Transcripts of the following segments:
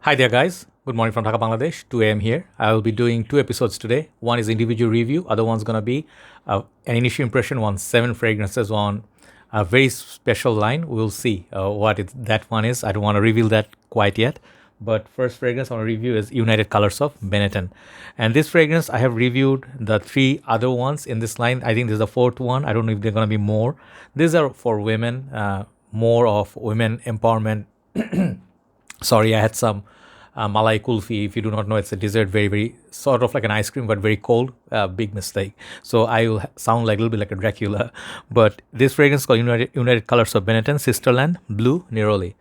Hi there, guys. Good morning from Dhaka, Bangladesh. 2 a.m. here. I will be doing two episodes today. One is individual review. Other one's gonna be an initial impression on 7 fragrances on a very special line. We'll see that one is. I don't want to reveal that quite yet. But first fragrance on a review is United Colors of Benetton. And this fragrance, I have reviewed the three other ones in this line. I think this is the fourth one. I don't know if they're gonna be more. These are for women, more of women empowerment. Sorry, I had some malai kulfi. If you do not know, it's a dessert, very, very sort of like an ice cream, but very cold. Big mistake. So I will sound like a little bit like a Dracula. But this fragrance is called United Colors of Benetton Sisterland Blue Neroli.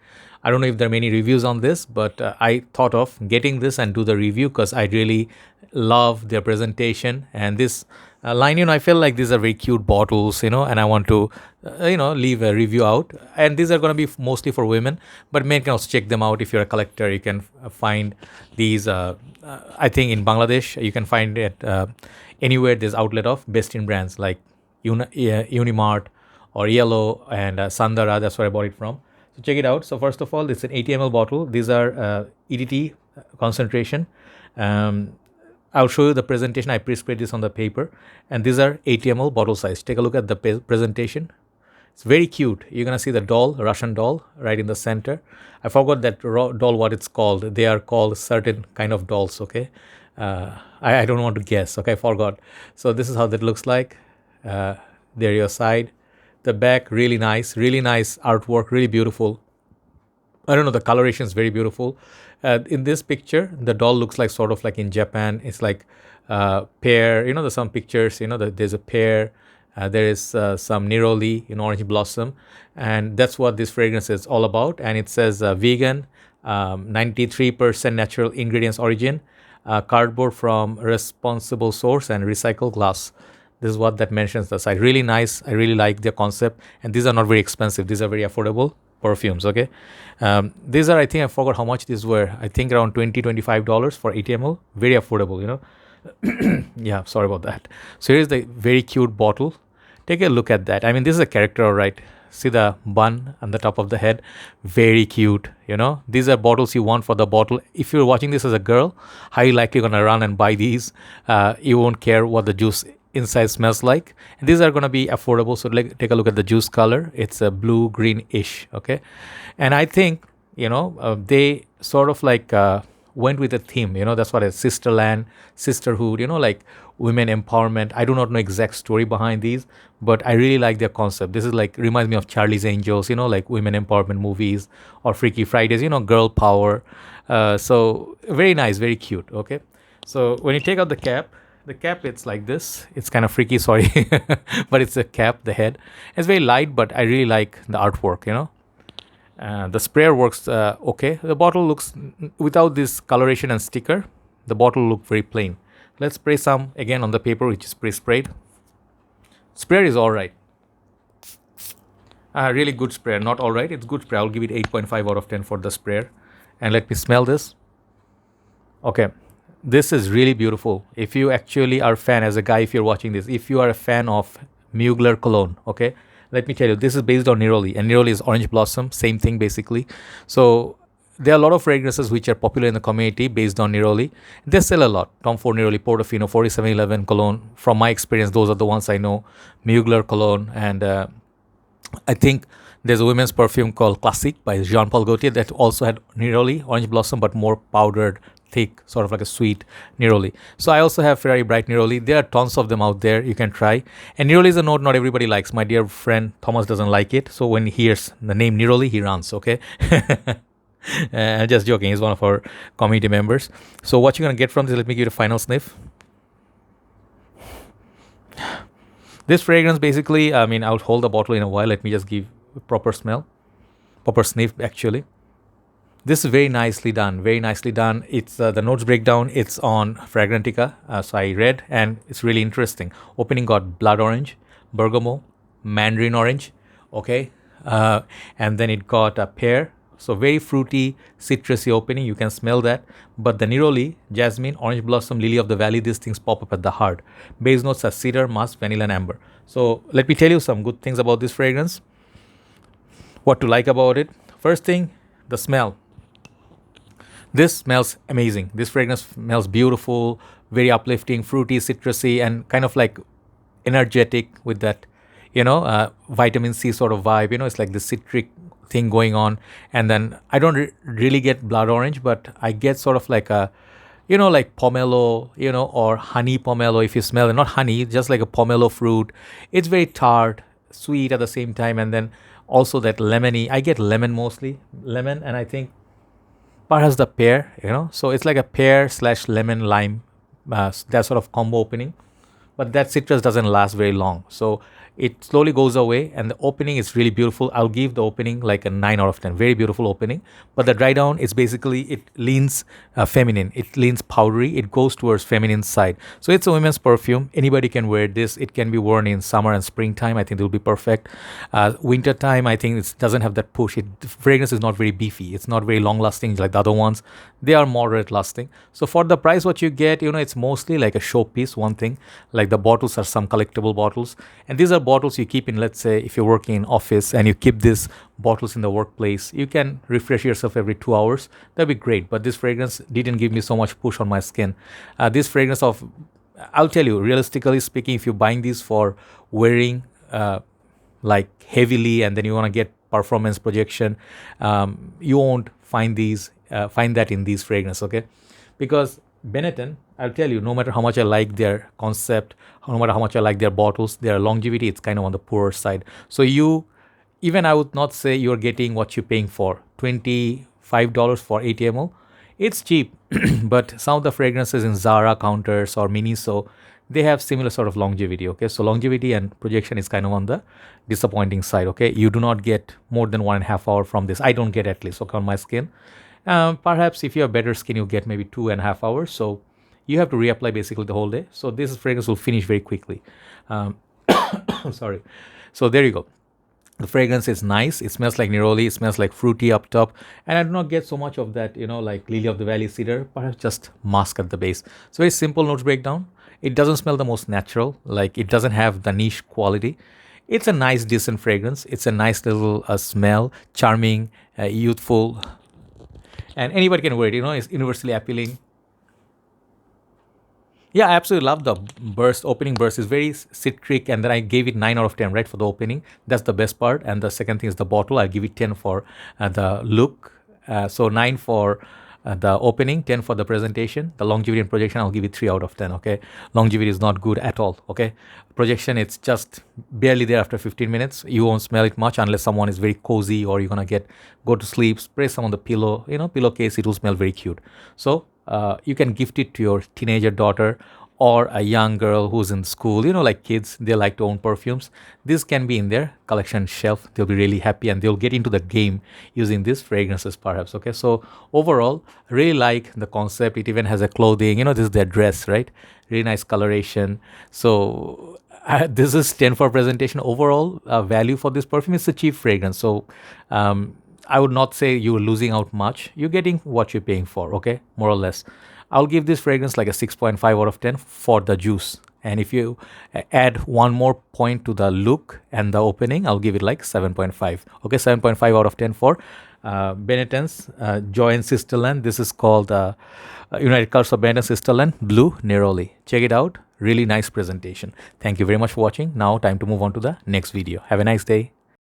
I don't know if there are many reviews on this, but I thought of getting this and do the review because I really love their presentation and this line. I feel like these are very cute bottles, and I want to, leave a review out. And these are going to be mostly for women, but men can also check them out. If you're a collector, you can find these. I think in Bangladesh, you can find it anywhere there's outlet of best in brands like Unimart or Yellow and Sandara. That's where I bought it from. So check it out. So first of all, it's an 80 ml bottle. These are EDT concentration. I'll show you the presentation. I pre-sprayed this on the paper. And these are 80 ml bottle size. Take a look at the presentation. It's very cute. You're going to see the doll, Russian doll, right in the center. I forgot that doll, what it's called. They are called certain kind of dolls, okay? I don't want to guess, okay? I forgot. So this is how that looks like. There your side. The back, really nice artwork, really beautiful. I don't know, the coloration is very beautiful. In this picture, the doll looks like sort of like in Japan. It's like pear. There's some pictures. There's a pear. There is some neroli in orange blossom, and that's what this fragrance is all about. And it says vegan, 93% natural ingredients origin, cardboard from responsible source, and recycled glass. This is what that mentions the side. Really nice. I really like the concept. And these are not very expensive. These are very affordable perfumes, okay? These are, I think, I forgot how much these were. I think around $20-$25 for 80 ml. Very affordable, Yeah, sorry about that. So here's the very cute bottle. Take a look at that. I mean, this is a character, all right. See the bun on the top of the head. Very cute, These are bottles you want for the bottle. If you're watching this as a girl, highly likely going to run and buy these. You won't care what the juice inside smells like. And these are going to be affordable. So take a look at the juice color. It's a blue greenish, okay? And I think they sort of like went with a theme. That's what a sisterland, sisterhood, like women empowerment. I do not know exact story behind these, but I really like their concept. This is like reminds me of Charlie's Angels, like women empowerment movies, or Freaky Fridays, girl power. So very nice, very cute, okay? So when you take out the cap, it's like this. It's kind of freaky, sorry, but it's a cap, the head. It's very light, but I really like the artwork, The sprayer works okay. The bottle looks, without this coloration and sticker, the bottle look very plain. Let's spray some again on the paper, which is pre-sprayed. Sprayer is alright. Really good sprayer. Not alright, it's good sprayer. I'll give it 8.5 out of 10 for the sprayer. And let me smell this. Okay. This is really beautiful. If you actually are a fan, as a guy, if you're watching this, if you are a fan of Mugler cologne, okay, let me tell you, this is based on Neroli, and Neroli is orange blossom, same thing basically. So there are a lot of fragrances which are popular in the community based on Neroli. They sell a lot. Tom Ford Neroli, Portofino, 4711 cologne. From my experience, those are the ones I know. Mugler cologne, and I think there's a women's perfume called Classic by Jean-Paul Gaultier that also had Neroli, orange blossom, but more powdered, thick, sort of like a sweet Neroli. So I also have Ferrari Bright Neroli. There are tons of them out there you can try. And Neroli is a note not everybody likes. My dear friend Thomas doesn't like it. So when he hears the name Neroli, he runs, okay? Just joking. He's one of our community members. So what you're going to get from this, let me give you a final sniff. This fragrance basically, I'll hold the bottle in a while. Let me just give a proper sniff actually. This is very nicely done. It's the notes breakdown. It's on Fragrantica. So I read, and it's really interesting. Opening got blood orange, bergamot, mandarin orange, okay, and then it got a pear. So very fruity, citrusy opening. You can smell that. But the neroli, jasmine, orange blossom, lily of the valley, these things pop up at the heart. Base notes are cedar, musk, vanilla, and amber. So let me tell you some good things about this fragrance. What to like about it? First thing, the smell. This smells amazing. This fragrance smells beautiful, very uplifting, fruity, citrusy, and kind of like energetic with that, vitamin C sort of vibe. It's like the citric thing going on. And then I don't really get blood orange, but I get sort of like a, like pomelo, or honey pomelo if you smell it. Not honey, just like a pomelo fruit. It's very tart, sweet at the same time. And then also that lemony. I get lemon mostly, lemon, and I think perhaps the pear, So it's like a pear slash lemon lime, that sort of combo opening. But that citrus doesn't last very long. So it slowly goes away, and the opening is really beautiful. I'll give the opening like a 9 out of 10. Very beautiful opening. But the dry down is basically, it leans feminine. It leans powdery. It goes towards feminine side. So it's a women's perfume. Anybody can wear this. It can be worn in summer and springtime. I think it will be perfect. Winter time, I think it doesn't have that push. The fragrance is not very beefy. It's not very long lasting like the other ones. They are moderate lasting. So for the price what you get, it's mostly like a showpiece, one thing. Like the bottles are some collectible bottles. And these are bottles you keep in, let's say, if you're working in office and you keep these bottles in the workplace, you can refresh yourself every 2 hours. That'd be great. But this fragrance didn't give me so much push on my skin. This fragrance I'll tell you, realistically speaking, if you're buying these for wearing like heavily and then you want to get performance projection, you won't find that in these fragrances, okay? Because Benetton, I'll tell you, no matter how much I like their concept, no matter how much I like their bottles, their longevity, it's kind of on the poorer side. So even I would not say you're getting what you're paying for, $25 for 80 ml. It's cheap, but some of the fragrances in Zara counters or Miniso, they have similar sort of longevity, okay? So longevity and projection is kind of on the disappointing side, okay? You do not get more than 1.5 hours from this. I don't get at least, okay, on my skin. Perhaps if you have better skin, you get maybe 2.5 hours. So you have to reapply basically the whole day. So this fragrance will finish very quickly. Sorry. So there you go. The fragrance is nice. It smells like Neroli. It smells like fruity up top. And I do not get so much of that, like Lily of the Valley cedar, perhaps just musk at the base. So very simple notes breakdown. It doesn't smell the most natural. Like it doesn't have the niche quality. It's a nice, decent fragrance. It's a nice little smell, charming, youthful. And anybody can wear it, it's universally appealing. Yeah, I absolutely love the opening burst is very citric, and then I gave it 9 out of 10, right, for the opening. That's the best part. And the second thing is the bottle. I'll give it 10 for the look. So 9 for the opening, 10 for the presentation. The longevity and projection, I'll give it 3 out of 10, okay? Longevity is not good at all, okay? Projection, it's just barely there after 15 minutes. You won't smell it much unless someone is very cozy or you're going to go to sleep, spray some on the pillow, pillowcase, it will smell very cute. So you can gift it to your teenager daughter or a young girl who's in school, like kids, they like to own perfumes. This can be in their collection shelf. They'll be really happy and they'll get into the game using these fragrances perhaps, okay? So overall, I really like the concept. It even has a clothing, this is their dress, right? Really nice coloration. So this is 10 for presentation. Overall value for this perfume is a cheap fragrance. So I would not say you're losing out much. You're getting what you're paying for, okay? More or less. I'll give this fragrance like a 6.5 out of 10 for the juice. And if you add one more point to the look and the opening, I'll give it like 7.5. Okay, 7.5 out of 10 for Benetton's Joy and Sisterland. This is called United Colors of Benetton Sisterland Blue Neroli. Check it out. Really nice presentation. Thank you very much for watching. Now time to move on to the next video. Have a nice day.